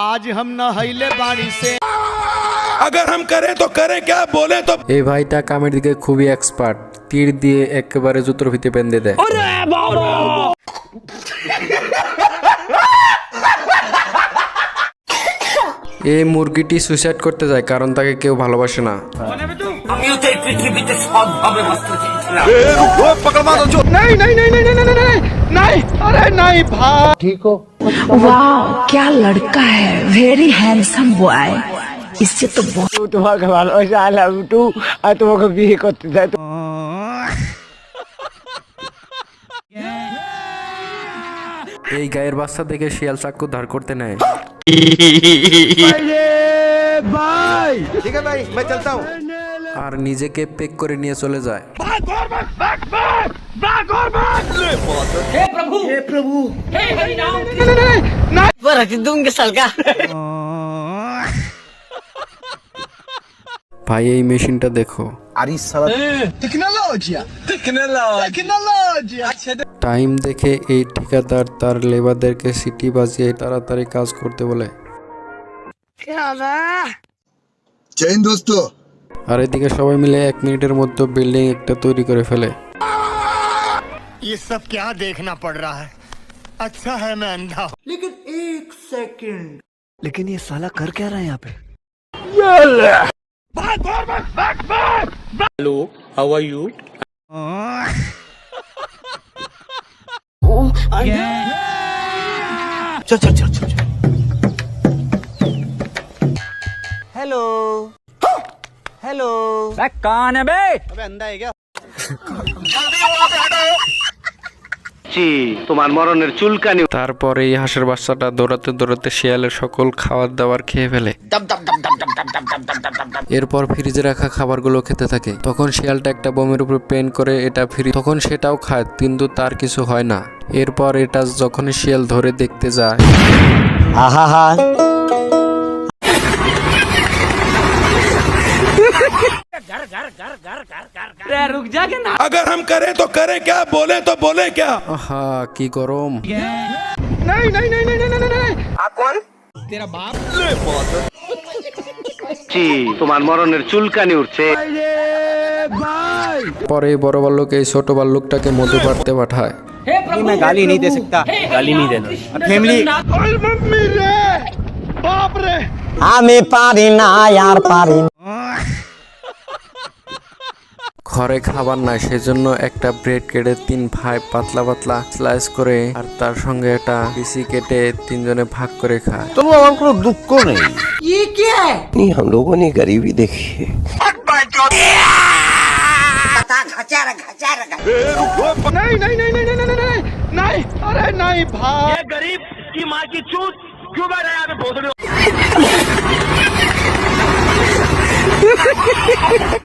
आज हम नहैले बाड़ी से अगर हम करें तो करें क्या बोले तो এই ভাইটা কামের দিকে খুবই এক্সপার্ট, তীর দিয়ে একেবারে জুতোর ভিতরে বেঁধে দেয়। এই মুরগিটি সুইসাইড করতে যায় কারণ তাকে কেউ ভালোবাসে না। আমিও তো এই পৃথিবীতে সবভাবে বাঁচতে চেয়েছিলাম। वाह क्या लड़का है, वेरी हैंडसम बॉय। इससे तो बहुत তোমাকে ভালোবাসে, আই লাভ ইউ টু। আর তোমাকে বিয়ে করতে চাই। এই গায়ের বাচ্চা দেখে শিয়াল চাক্কু ধার করতে নেয়। ठीक है भाई मैं चलता हूँ। আর নিজেকে পেক করে নিয়ে চলে যায়। दूंगे सलका। ভাই এই মেশিনটা দেখো, টাইম দেখে এই ঠিকাদার তার লেবারদেরকে সিটি বাজিয়ে তাড়াতাড়ি কাজ করতে বলে। जय हिंद दोस्तों। আর এদিকে সবাই মিলে 1 মিনিটের মধ্যে বিল্ডিং একটা তৈরি করে ফেলে। ये सब क्या देखना पड़ रहा है, अच्छा है मैं अंधा हूँ। लेकिन ये साला कर क्या रहा है यहाँ पे? चल चल चल चल। Hello hello. कौन है बे? अबे अंधा है क्या? তোমার মরণের চুলকানি। তারপর এই হাঁসের বাচ্চাটা দৌড়াতে দৌড়াতে শিয়ালের সকল খাবার দাবার খেয়ে ফেলে। এরপর ফ্রিজে রাখা খাবারগুলো খেতে থাকে। তখন শিয়ালটা একটা বোমের উপর প্লেন করে এটা তখন সেটাও খায়, কিন্তু তার কিছু হয় না। এরপর এটা যখন শিয়াল ধরে দেখতে যায়, আহা अगर हम करें तो करें क्या बोले तो बोले क्या আহা কি গরম। তোমার মরণের চুলকানি উঠছে। পরে বড় ভাল্লুক এই ছোট ভাল্লুকটাকে মধু পাড়তে পাঠায়। मैं गाली नहीं दे सकता, गाली नहीं देना। फैमिली আমি পারি না আর পারি না। ঘরে খাবার নাই, সেজন্য একটা ব্রেড কেটে 3 ভাই পাতলা পাতলা স্লাইস করে আর তার সঙ্গে একটা পিসি কেটে 3 জনে ভাগ করে খায়। तो আমার কোনো দুঃখ নেই। ये क्या है? नहीं हम लोगों ने गरीबी देखी है। नहीं अरे नहीं भाई, ये गरीब की माँ की चूत क्यों बैठा है यहाँ पे भोसड़ी?